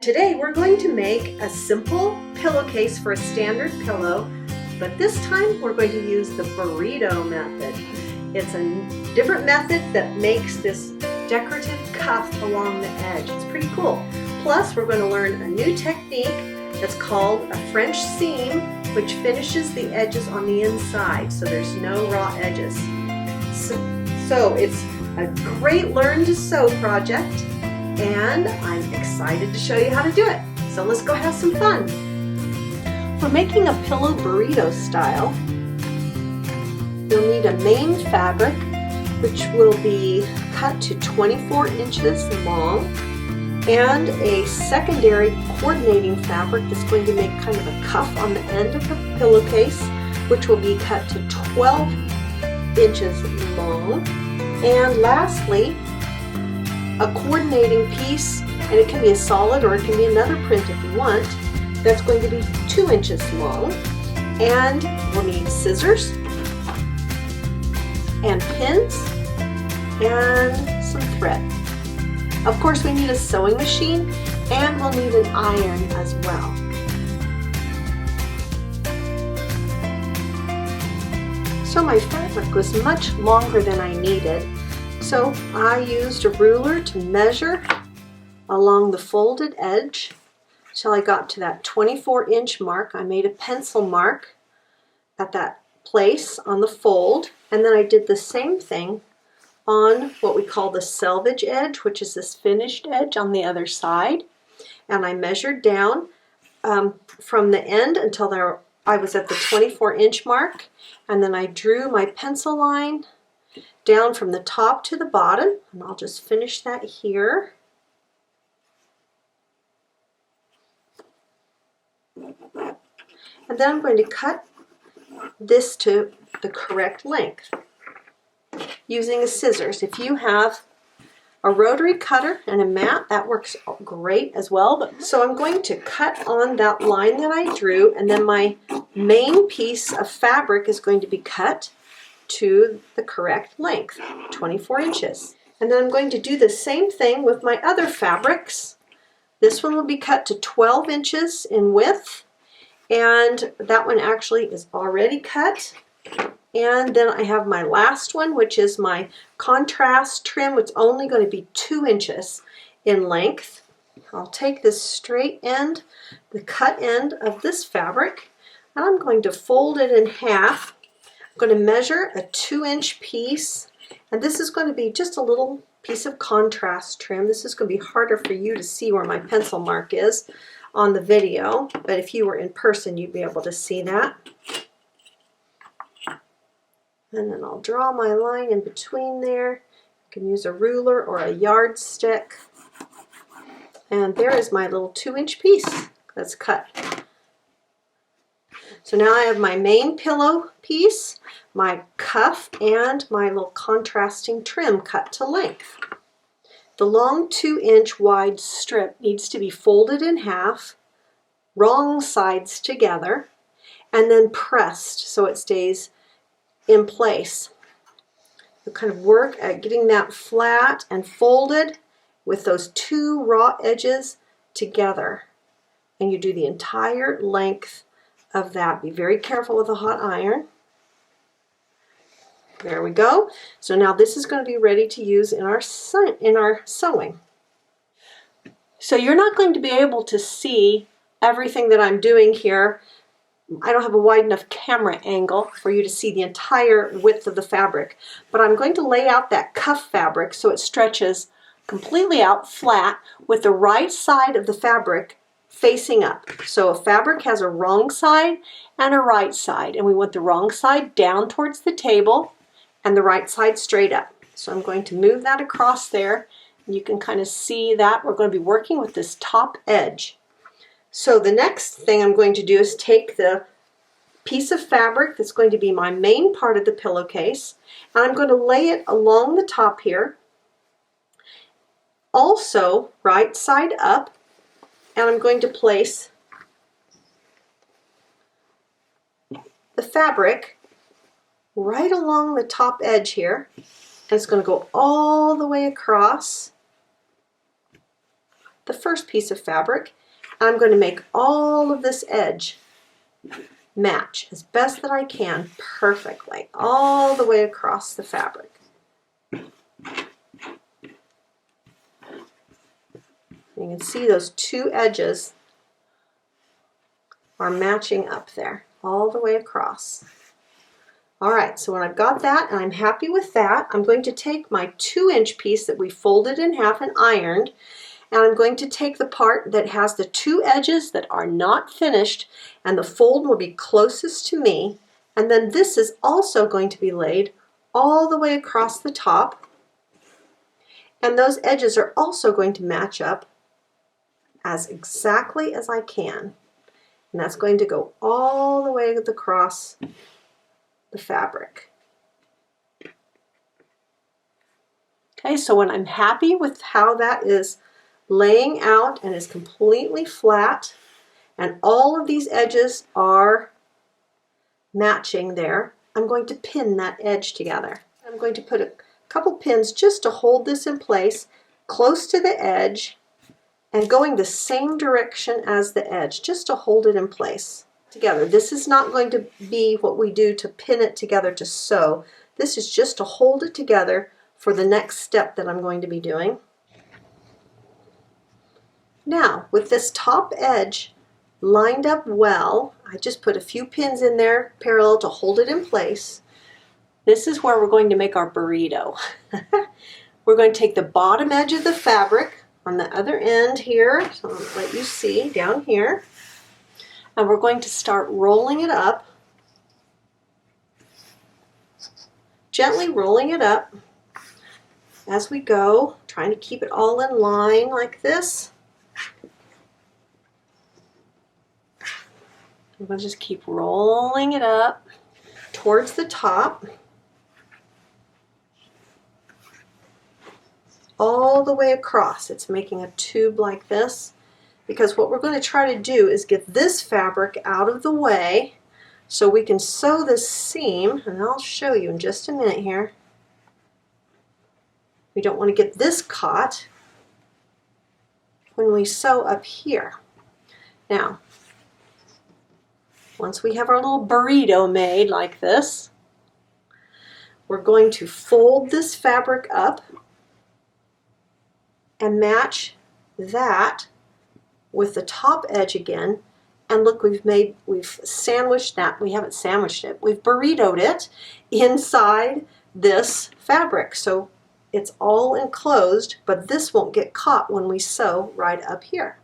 Today we're going to make a simple pillowcase for a standard pillow, but this time we're going to use the burrito method. It's a different method that makes this decorative cuff along the edge. It's pretty cool. Plus we're going to learn a new technique that's called a French seam, which finishes the edges on the inside so there's no raw edges. So it's a great learn to sew project, and I'm excited to show you how to do it. So let's go have some fun. For making a pillow burrito style, you'll need a main fabric which will be cut to 24 inches long, and a secondary coordinating fabric that's going to make kind of a cuff on the end of the pillowcase, which will be cut to 12 inches long. And lastly, a coordinating piece, and it can be a solid or it can be another print if you want, that's going to be 2 inches long. And we'll need scissors and pins and some thread. Of course we need a sewing machine, and we'll need an iron as well. So my fabric was much longer than I needed, so I used a ruler to measure along the folded edge till I got to that 24-inch mark. I made a pencil mark at that place on the fold, and then I did the same thing on what we call the selvage edge, which is this finished edge on the other side. And I measured down from the end until I was at the 24-inch mark, and then I drew my pencil line down from the top to the bottom, and I'll just finish that here. And then I'm going to cut this to the correct length using a scissors. If you have a rotary cutter and a mat, that works great as well. So I'm going to cut on that line that I drew, and then my main piece of fabric is going to be cut to the correct length, 24 inches. And then I'm going to do the same thing with my other fabrics. This one will be cut to 12 inches in width, and that one actually is already cut. And then I have my last one, which is my contrast trim, which is only going to be 2 inches in length. I'll take this straight end, the cut end of this fabric, and I'm going to fold it in half. I'm going to measure a 2-inch piece, and this is going to be just a little piece of contrast trim. This is going to be harder for you to see where my pencil mark is on the video, but if you were in person you'd be able to see that. And then I'll draw my line in between there. You can use a ruler or a yardstick. And there is my little 2-inch piece that's cut. So now I have my main pillow piece, my cuff, and my little contrasting trim cut to length. The long 2-inch wide strip needs to be folded in half, wrong sides together, and then pressed so it stays in place. You kind of work at getting that flat and folded with those 2 raw edges together, and you do the entire length of that. Be very careful with a hot iron. There we go. So now this is going to be ready to use in our sewing. So you're not going to be able to see everything that I'm doing here. I don't have a wide enough camera angle for you to see the entire width of the fabric, but I'm going to lay out that cuff fabric so it stretches completely out flat with the right side of the fabric facing up. So a fabric has a wrong side and a right side, and we want the wrong side down towards the table and the right side straight up. So I'm going to move that across there, and you can kind of see that we're going to be working with this top edge. So the next thing I'm going to do is take the piece of fabric that's going to be my main part of the pillowcase, and I'm going to lay it along the top here, also right side up, and I'm going to place the fabric right along the top edge here, and it's going to go all the way across the first piece of fabric. I'm going to make all of this edge match as best that I can perfectly all the way across the fabric. You can see those two edges are matching up there all the way across. All right, so when I've got that and I'm happy with that, I'm going to take my 2-inch piece that we folded in half and ironed, and I'm going to take the part that has the two edges that are not finished, and the fold will be closest to me, and then this is also going to be laid all the way across the top, and those edges are also going to match up as exactly as I can, and that's going to go all the way across the fabric. Okay, so when I'm happy with how that is laying out and is completely flat, and all of these edges are matching there, I'm going to pin that edge together. I'm going to put a couple pins just to hold this in place close to the edge and going the same direction as the edge, just to hold it in place together. This is not going to be what we do to pin it together to sew. This is just to hold it together for the next step that I'm going to be doing. Now, with this top edge lined up well, I just put a few pins in there parallel to hold it in place. This is where we're going to make our burrito. We're going to take the bottom edge of the fabric on the other end here, so I'm going to let you see down here, and we're going to start rolling it up, gently rolling it up as we go, trying to keep it all in line like this. We'll just keep rolling it up towards the top, all the way across. It's making a tube like this, because what we're going to try to do is get this fabric out of the way so we can sew this seam, and I'll show you in just a minute here. We don't want to get this caught when we sew up here. Now, once we have our little burrito made like this, we're going to fold this fabric up and match that with the top edge again. And look, we've sandwiched that. We haven't sandwiched it. We've burritoed it inside this fabric. So it's all enclosed, but this won't get caught when we sew right up here.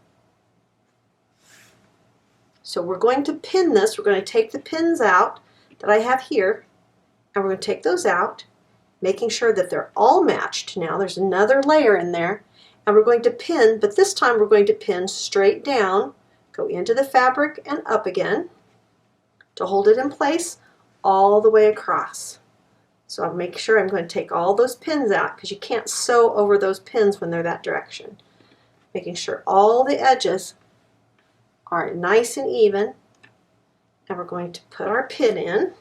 So we're going to pin this. We're going to take the pins out that I have here, and we're going to take those out, making sure that they're all matched. Now there's another layer in there, and we're going to pin, but this time we're going to pin straight down, go into the fabric and up again to hold it in place all the way across. So I'll make sure I'm going to take all those pins out, because you can't sew over those pins when they're that direction. Making sure all the edges are nice and even, and we're going to put our pin in,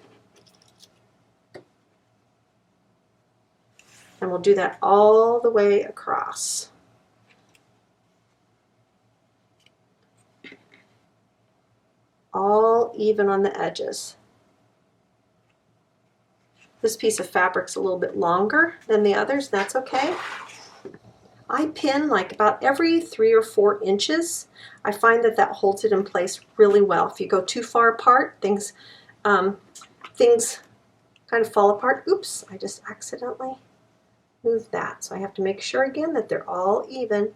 and we'll do that all the way across. All even on the edges. This piece of fabric's a little bit longer than the others. That's okay. I pin like about every 3 or 4 inches. I find that that holds it in place really well. If you go too far apart, things kind of fall apart. Oops, I just accidentally moved that. So I have to make sure again that they're all even.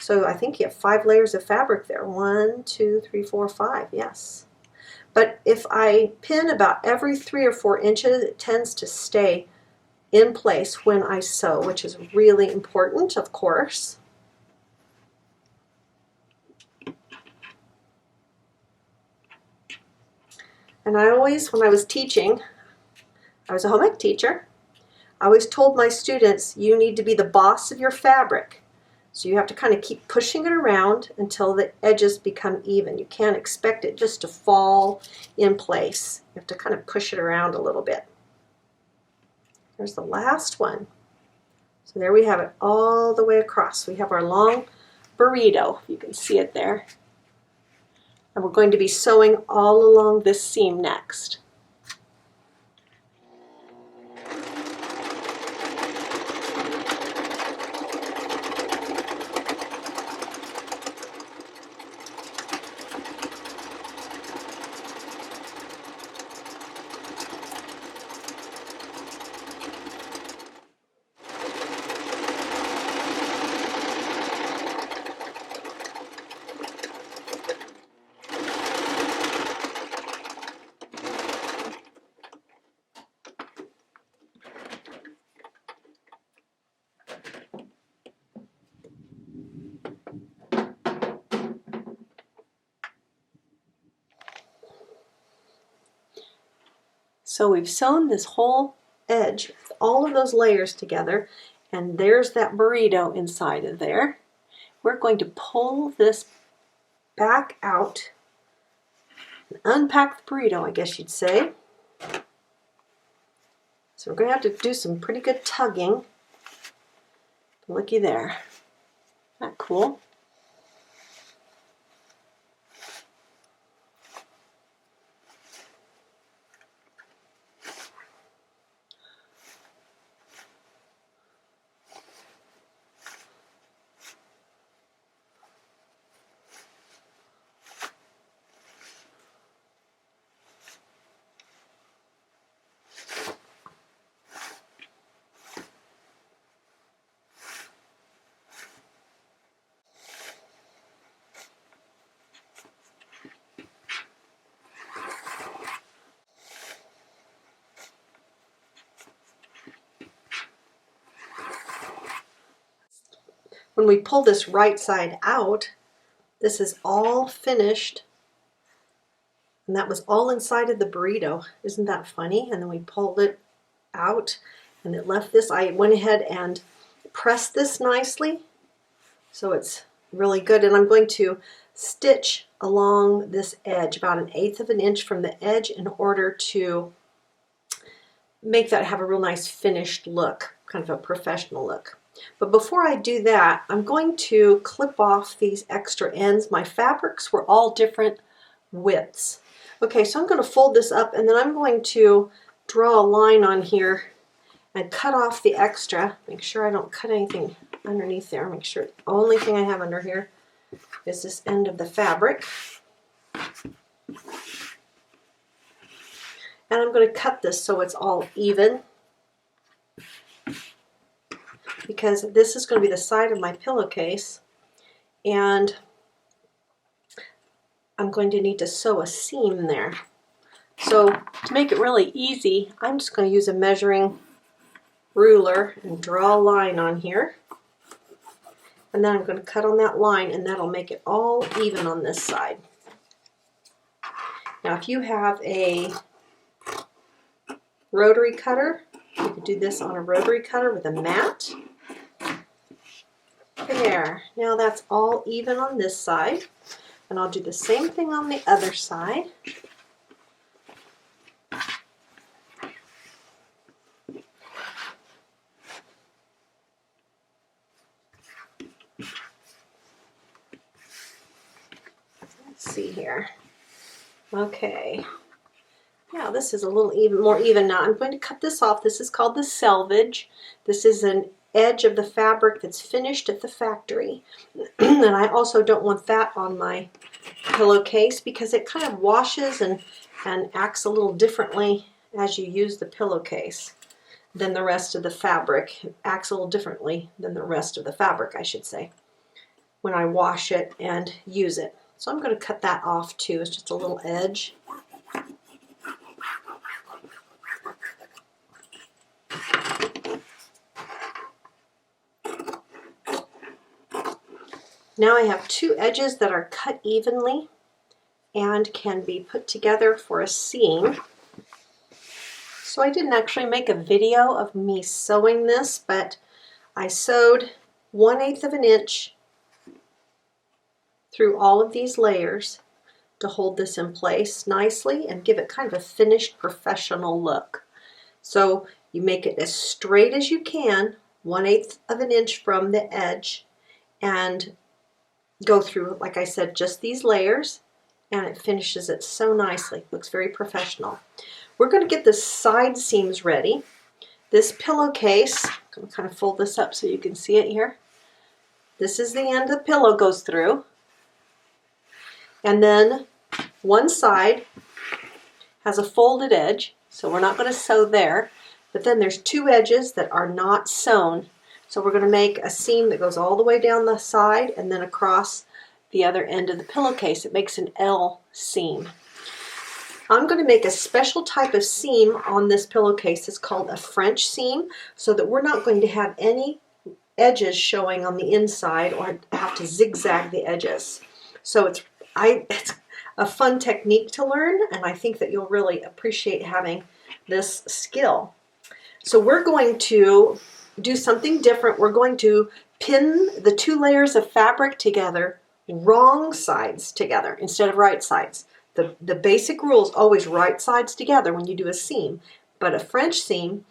So I think you have 5 layers of fabric there. 1, 2, 3, 4, 5, yes. But if I pin about every 3 or 4 inches, it tends to stay in place when I sew, which is really important, of course. And I always, when I was teaching, I was a home ec teacher, I always told my students, you need to be the boss of your fabric. So you have to kind of keep pushing it around until the edges become even. You can't expect it just to fall in place. You have to kind of push it around a little bit. There's the last one. So there we have it all the way across. We have our long burrito. You can see it there. And we're going to be sewing all along this seam next. So we've sewn this whole edge, all of those layers together, and there's that burrito inside of there. We're going to pull this back out, unpack the burrito, I guess you'd say. So we're going to have to do some pretty good tugging. Looky there. Isn't that cool? When we pull this right side out, this is all finished, and that was all inside of the burrito. Isn't that funny? And then we pulled it out and it left this. I went ahead and pressed this nicely so it's really good, and I'm going to stitch along this edge about 1/8 of an inch from the edge in order to make that have a real nice finished look, kind of a professional look. But before I do that, I'm going to clip off these extra ends. My fabrics were all different widths. Okay, so I'm going to fold this up, and then I'm going to draw a line on here and cut off the extra. Make sure I don't cut anything underneath there. Make sure the only thing I have under here is this end of the fabric. And I'm going to cut this so it's all even, because this is going to be the side of my pillowcase, and I'm going to need to sew a seam there. So to make it really easy, I'm just going to use a measuring ruler and draw a line on here, and then I'm going to cut on that line, and that'll make it all even on this side. Now if you have a rotary cutter, you could do this on a rotary cutter with a mat. There, now that's all even on this side, and I'll do the same thing on the other side. Let's see here. Okay, now this is a little more even now. I'm going to cut this off. This is called the selvage. This is an edge of the fabric that's finished at the factory. And I also don't want that on my pillowcase because it kind of washes and acts a little differently as you use the pillowcase than the rest of the fabric. It acts a little differently than the rest of the fabric, I should say, when I wash it and use it. So I'm going to cut that off too. It's just a little edge. Now I have two edges that are cut evenly and can be put together for a seam. So I didn't actually make a video of me sewing this, but I sewed 1/8 of an inch through all of these layers to hold this in place nicely and give it kind of a finished professional look. So you make it as straight as you can 1/8 of an inch from the edge and go through, like I said, just these layers, and it finishes it so nicely. Looks very professional. We're going to get the side seams ready. This pillowcase, I'm going to kind of fold this up so you can see it here. This is the end the pillow goes through. And then one side has a folded edge, so we're not going to sew there. But then there's two edges that are not sewn. So we're going to make a seam that goes all the way down the side and then across the other end of the pillowcase. It makes an L seam. I'm going to make a special type of seam on this pillowcase. It's called a French seam, so that we're not going to have any edges showing on the inside or have to zigzag the edges. So it's a fun technique to learn, and I think that you'll really appreciate having this skill. So we're going to do something different. We're going to pin the two layers of fabric together, wrong sides together instead of right sides. The basic rule is always right sides together when you do a seam, but a French seam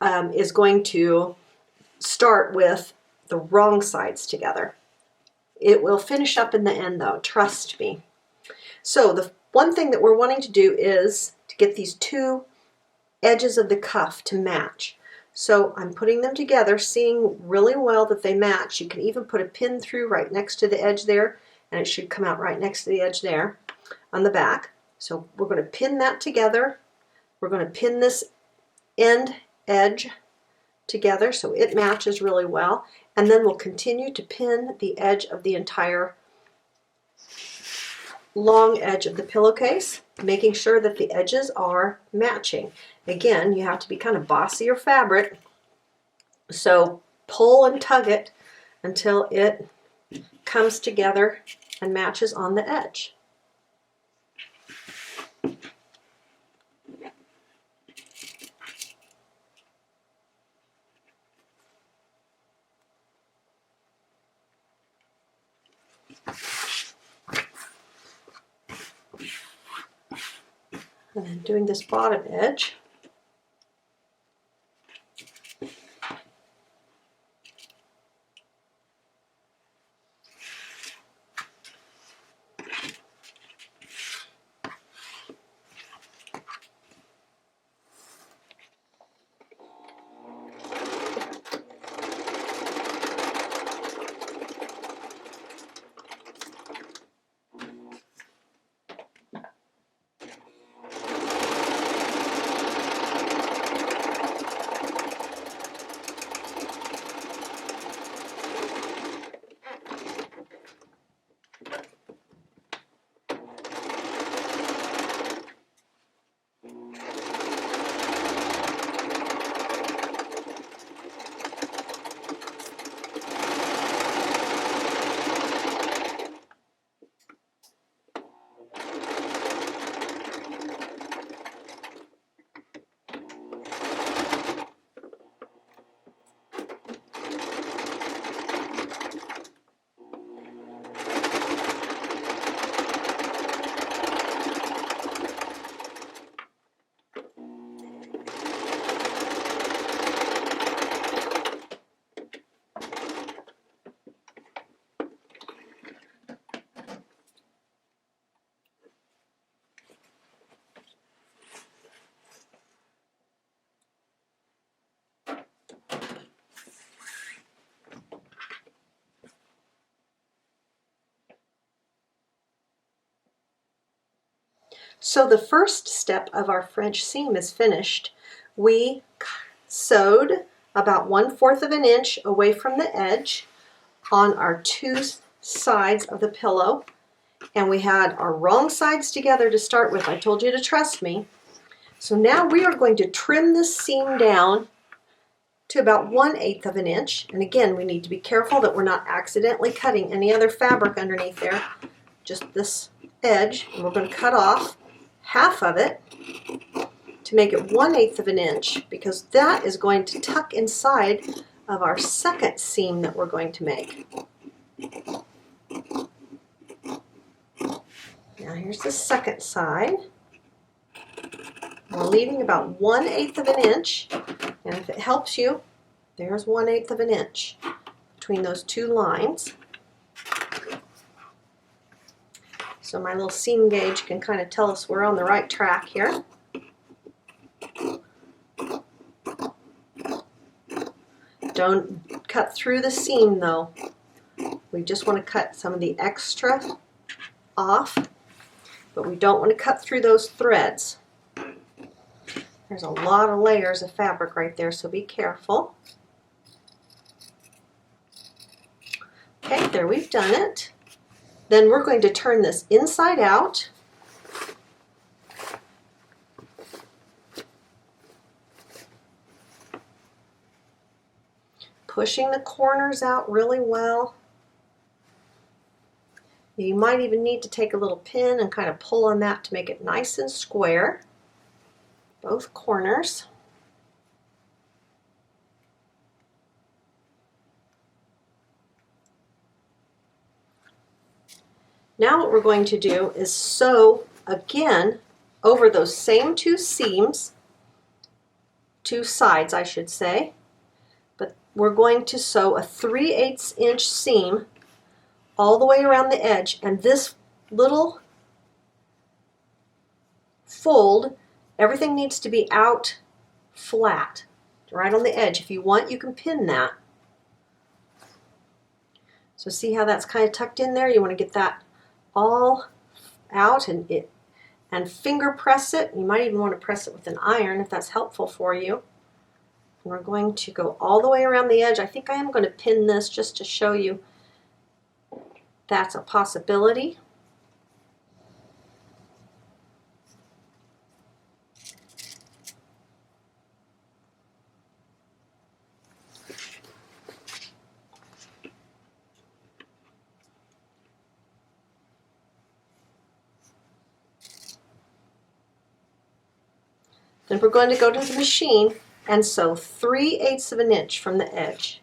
is going to start with the wrong sides together. It will finish up in the end though, trust me. So the one thing that we're wanting to do is to get these two edges of the cuff to match. So I'm putting them together, seeing really well that they match. You can even put a pin through right next to the edge there, and it should come out right next to the edge there on the back. So we're going to pin that together. We're going to pin this end edge together so it matches really well, and then we'll continue to pin the edge of the entire long edge of the pillowcase, making sure that the edges are matching. Again, you have to be kind of bossy your fabric, so pull and tug it until it comes together and matches on the edge. And then doing this bottom edge. So the first step of our French seam is finished. We sewed about 1/4 of an inch away from the edge on our two sides of the pillow, and we had our wrong sides together to start with. I told you to trust me. So now we are going to trim this seam down to about 1/8 of an inch, and again, we need to be careful that we're not accidentally cutting any other fabric underneath there, just this edge, and we're going to cut off half of it to make it 1/8 of an inch, because that is going to tuck inside of our second seam that we're going to make. Now here's the second side. We're leaving about 1/8 of an inch, and if it helps you, There's 1/8 of an inch between those two lines. So my little seam gauge can kind of tell us we're on the right track here. Don't cut through the seam though. We just want to cut some of the extra off, but we don't want to cut through those threads. There's a lot of layers of fabric right there, so be careful. Okay, there, we've done it. Then we're going to turn this inside out. Pushing the corners out really well. You might even need to take a little pin and kind of pull on that to make it nice and square. Both corners. Now what we're going to do is sew again over those same two seams, two sides I should say, but we're going to sew a 3/8 inch seam all the way around the edge, and this little fold, everything needs to be out flat, right on the edge. If you want, you can pin that. So see how that's kind of tucked in there? You want to get that all out and finger press it. You might even want to press it with an iron if that's helpful for you. And we're going to go all the way around the edge. I think I am going to pin this just to show you that's a possibility. Then we're going to go to the machine and sew 3/8 of an inch from the edge.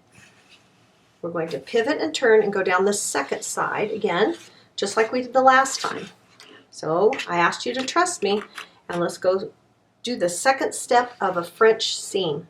We're going to pivot and turn and go down the second side again, just like we did the last time. So I asked you to trust me, and let's go do the second step of a French seam.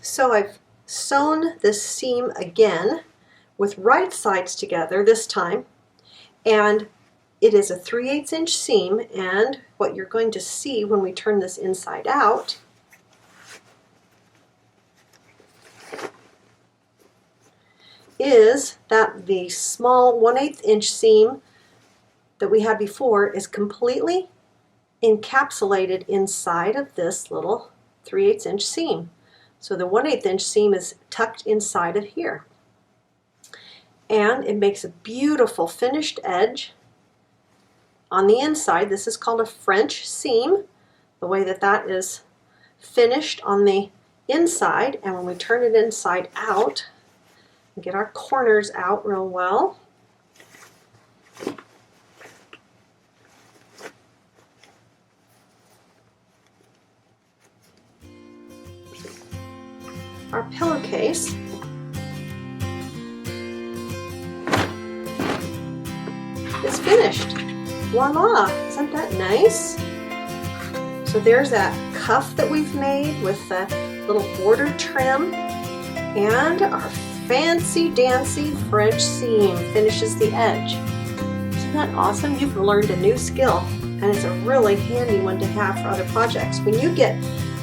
So I've sewn this seam again with right sides together this time, and it is a 3/8 inch seam, and what you're going to see when we turn this inside out is that the small 1/8 inch seam that we had before is completely encapsulated inside of this little 3/8 inch seam. So the 1/8 inch seam is tucked inside of here. And it makes a beautiful finished edge on the inside. This is called a French seam, the way that that is finished on the inside. And when we turn it inside out, and get our corners out real well, our pillowcase is finished. voila, isn't that nice? So there's that cuff that we've made with the little border trim, and our fancy dancy French seam finishes the edge. Isn't that awesome? You've learned a new skill, and it's a really handy one to have for other projects. When you get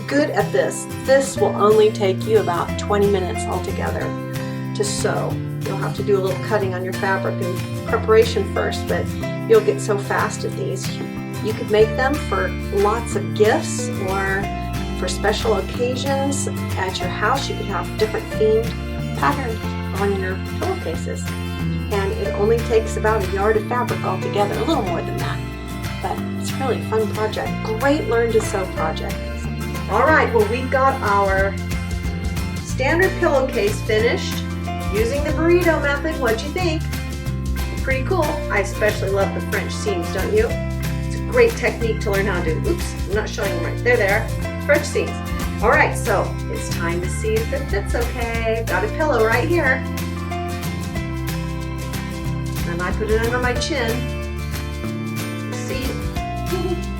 good at this, this will only take you about 20 minutes altogether to sew. You'll have to do a little cutting on your fabric in preparation first, but you'll get so fast at these. You could make them for lots of gifts or for special occasions at your house. You could have different themed patterns on your pillowcases. And it only takes about a yard of fabric altogether, a little more than that. But it's really a fun project. Great learn to sew project. All right, well, we've got our standard pillowcase finished using the burrito method. What'd you think? Pretty cool. I especially love the French seams, don't you? It's a great technique to learn how to do. Oops, I'm not showing them right. There. French seams. All right, so it's time to see if it fits okay. Got a pillow right here. And I put it under my chin. See,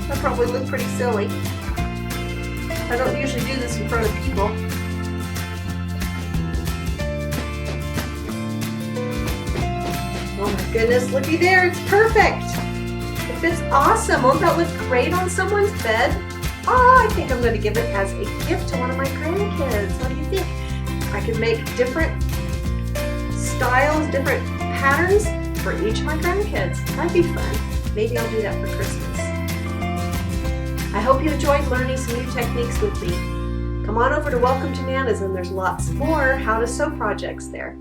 that probably looked pretty silly. I don't usually do this in front of people. Oh my goodness, looky there, it's perfect. It fits awesome. Won't that look great on someone's bed? Oh, I think I'm going to give it as a gift to one of my grandkids. What do you think? I could make different styles, different patterns for each of my grandkids. That'd be fun. Maybe I'll do that for Christmas. I hope you enjoyed learning some new techniques with me. Come on over to Welcome to Nana's, and there's lots more how to sew projects there.